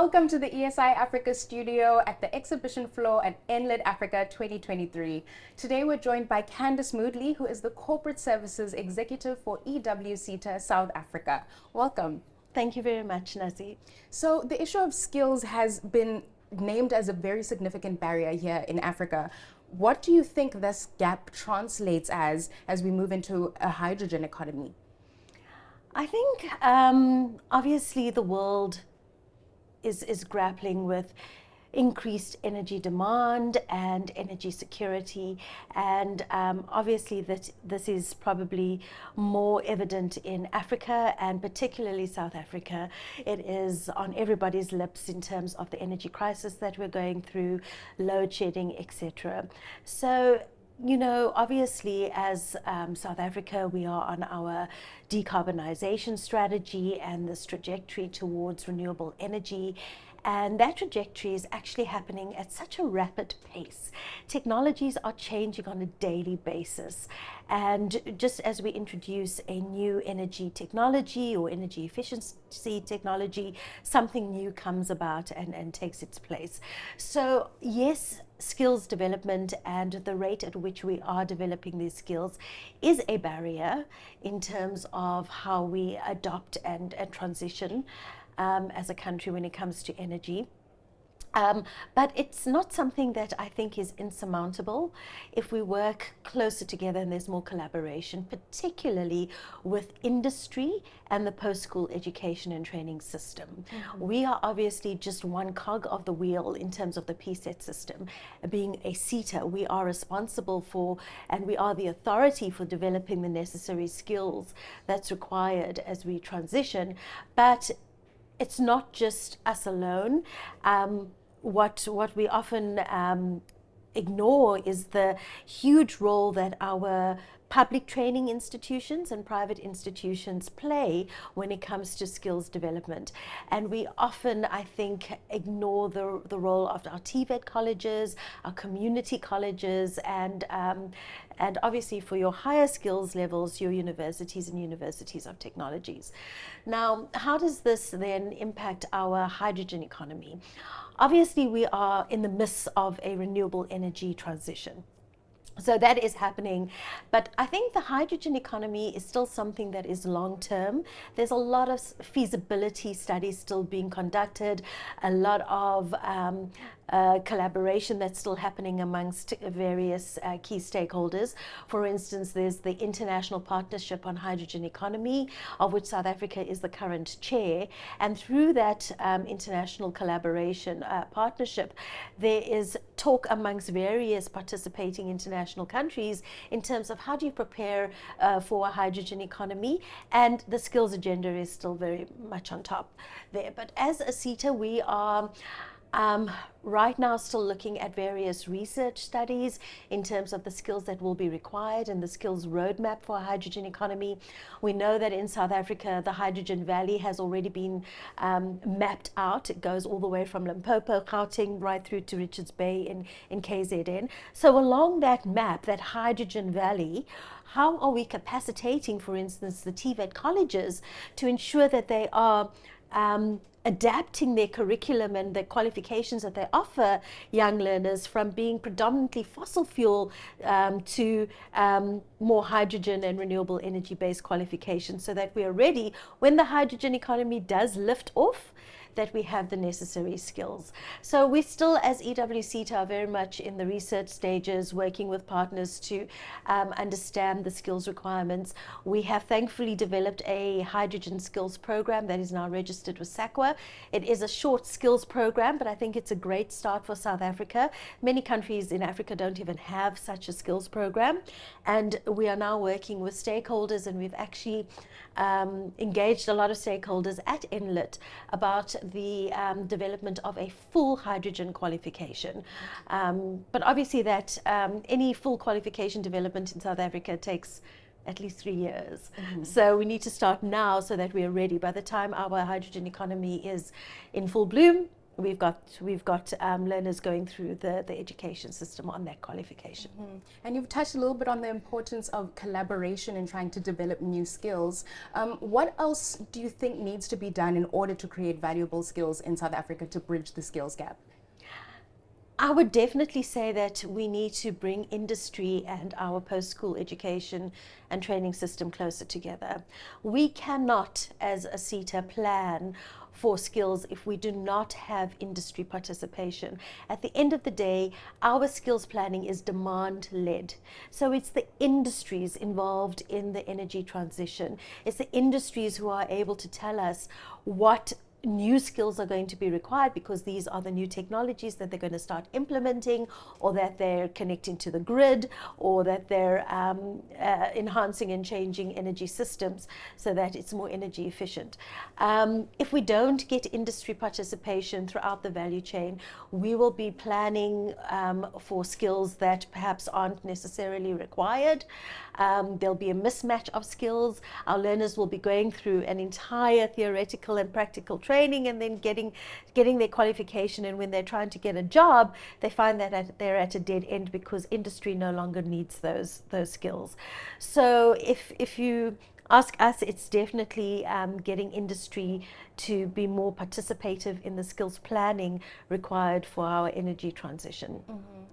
Welcome to the ESI Africa studio at the exhibition floor at NLIT Africa 2023. Today we're joined by Candice Moodley, who is the Corporate Services Executive for EWCETA South Africa. Welcome. Thank you very much, Nazi. So the issue of skills has been named as a very significant barrier here in Africa. What do you think this gap translates as we move into a hydrogen economy? I think obviously the world is grappling with increased energy demand and energy security, and obviously this is probably more evident in Africa and particularly South Africa. It is on everybody's lips in terms of the energy crisis that we're going through, load shedding, etc. So, you know, obviously as South Africa, we are on our decarbonisation strategy and this trajectory towards renewable energy. And that trajectory is actually happening at such a rapid pace. Technologies are changing on a daily basis. And just as we introduce a new energy technology or energy efficiency technology, something new comes about and takes its place. So yes, skills development and the rate at which we are developing these skills is a barrier in terms of how we adopt and transition as a country when it comes to energy. But it's not something that I think is insurmountable if we work closer together and there's more collaboration, particularly with industry and the post-school education and training system. Mm-hmm. We are obviously just one cog of the wheel in terms of the PSET system. Being a CETA, we are responsible for and we are the authority for developing the necessary skills that's required as we transition. But it's not just us alone. What we often ignore is the huge role that our public training institutions and private institutions play when it comes to skills development. And we often, I think, ignore the role of our TVET colleges, our community colleges, and obviously for your higher skills levels, your universities and universities of technologies. Now, how does this then impact our hydrogen economy? Obviously, we are in the midst of a renewable energy transition. So that is happening, but I think the hydrogen economy is still something that is long term. There's a lot of feasibility studies still being conducted, a lot of collaboration that's still happening amongst various key stakeholders. For instance, there's the International Partnership on Hydrogen Economy, of which South Africa is the current chair, and through that international collaboration partnership, there is talk amongst various participating international countries in terms of how do you prepare for a hydrogen economy, and the skills agenda is still very much on top there. But as a CETA, we are right now still looking at various research studies in terms of the skills that will be required and the skills roadmap for a hydrogen economy. We know that in South Africa, the Hydrogen Valley has already been mapped out. It goes all the way from Limpopo, Gauteng, right through to Richards Bay in KZN. So along that map, that Hydrogen Valley, how are we capacitating, for instance, the TVET colleges to ensure that they are adapting their curriculum and the qualifications that they offer young learners from being predominantly fossil fuel to more hydrogen and renewable energy based qualifications, so that we are ready when the hydrogen economy does lift off, that we have the necessary skills. So we still, as EWCETA, are very much in the research stages, working with partners to understand the skills requirements. We have thankfully developed a hydrogen skills program that is now registered with SACWA. It is a short skills program, but I think it's a great start for South Africa. Many countries in Africa don't even have such a skills program. And we are now working with stakeholders, and we've actually engaged a lot of stakeholders at NLIT about the development of a full hydrogen qualification. But obviously that any full qualification development in South Africa takes at least 3 years. Mm-hmm. So we need to start now so that we are ready. By the time our hydrogen economy is in full bloom, we've got learners going through the education system on that qualification. And you've touched a little bit on the importance of collaboration in trying to develop new skills. What else do you think needs to be done in order to create valuable skills in South Africa to bridge the skills gap? I would definitely say that we need to bring industry and our post-school education and training system closer together. We cannot, as a SETA, plan for skills if we do not have industry participation. At the end of the day, our skills planning is demand-led. So it's the industries involved in the energy transition. It's the industries who are able to tell us what new skills are going to be required, because these are the new technologies that they're going to start implementing, or that they're connecting to the grid, or that they're enhancing and changing energy systems so that it's more energy efficient. If we don't get industry participation throughout the value chain, we will be planning for skills that perhaps aren't necessarily required. There'll be a mismatch of skills. Our learners will be going through an entire theoretical and practical training and then getting their qualification, and when they're trying to get a job, they find that they're at a dead end because industry no longer needs those skills. So if you ask us, it's definitely getting industry to be more participative in the skills planning required for our energy transition.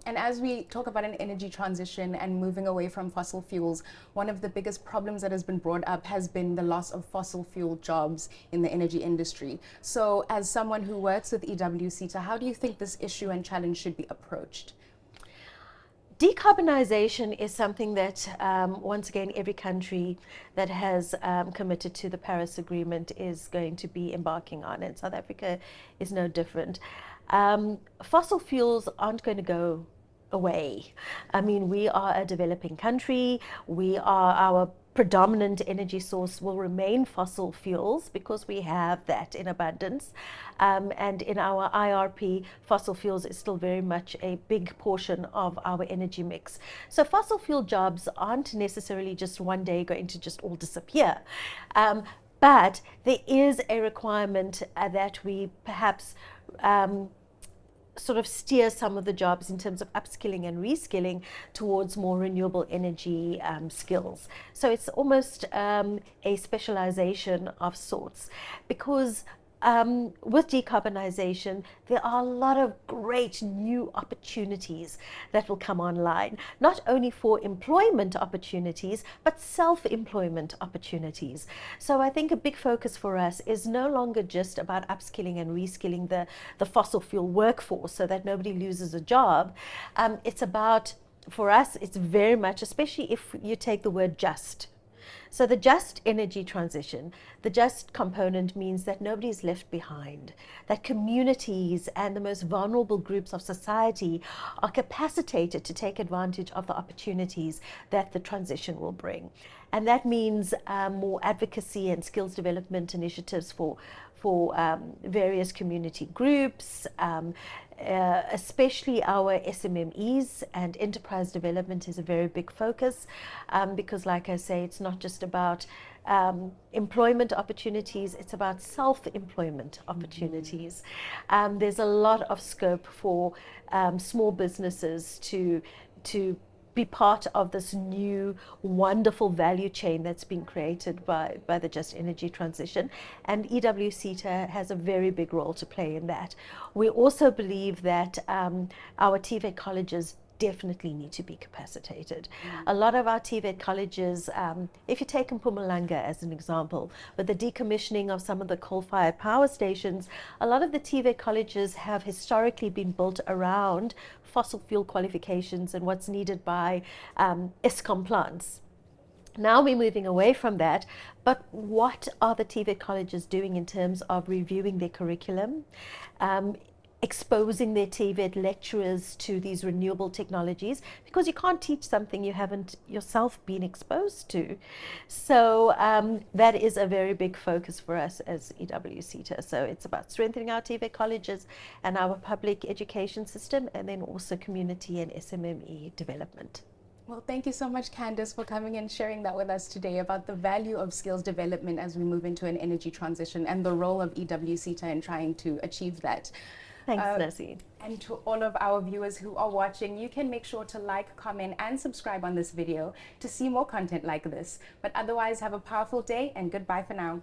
And as we talk about an energy transition and moving away from fossil fuels, one of the biggest problems that has been brought up has been the loss of fossil fuel jobs in the energy industry. So as someone who works with EWCETA, how do you think this issue and challenge should be approached? Decarbonisation is something that, once again, every country that has committed to the Paris Agreement is going to be embarking on, and South Africa is no different. Fossil fuels aren't going to go away. I mean, we are a developing country. Our predominant energy source will remain fossil fuels because we have that in abundance. And in our IRP, fossil fuels is still very much a big portion of our energy mix. So fossil fuel jobs aren't necessarily just one day going to just all disappear. But there is a requirement that we perhaps sort of steer some of the jobs in terms of upskilling and reskilling towards more renewable energy skills. So it's almost a specialization of sorts, because with decarbonisation, there are a lot of great new opportunities that will come online, not only for employment opportunities, but self-employment opportunities. So I think a big focus for us is no longer just about upskilling and reskilling the fossil fuel workforce so that nobody loses a job. It's about, for us, it's very much, especially if you take the word just. So the just energy transition, the just component means that nobody's left behind, that communities and the most vulnerable groups of society are capacitated to take advantage of the opportunities that the transition will bring. And that means more advocacy and skills development initiatives for various community groups, especially our SMMEs, and enterprise development is a very big focus, because like I say, it's not just about employment opportunities, it's about self-employment opportunities. There's a lot of scope for small businesses to be part of this new wonderful value chain that's been created by the just energy transition, and EWCETA has a very big role to play in that. We also believe that our TVET colleges definitely need to be capacitated. A lot of our TVET colleges, if you take Mpumalanga as an example, with the decommissioning of some of the coal-fired power stations, a lot of the TVET colleges have historically been built around fossil fuel qualifications and what's needed by ESCOM plants. Now we're moving away from that, but what are the TVET colleges doing in terms of reviewing their curriculum, exposing their TVET lecturers to these renewable technologies, because you can't teach something you haven't yourself been exposed to. So that is a very big focus for us as EWCETA. So it's about strengthening our TVET colleges and our public education system, and then also community and SMME development. Well, thank you so much, Candice, for coming and sharing that with us today about the value of skills development as we move into an energy transition and the role of EWCETA in trying to achieve that. Thanks, Naseen. And to all of our viewers who are watching, you can make sure to like, comment, and subscribe on this video to see more content like this. But otherwise, have a powerful day and goodbye for now.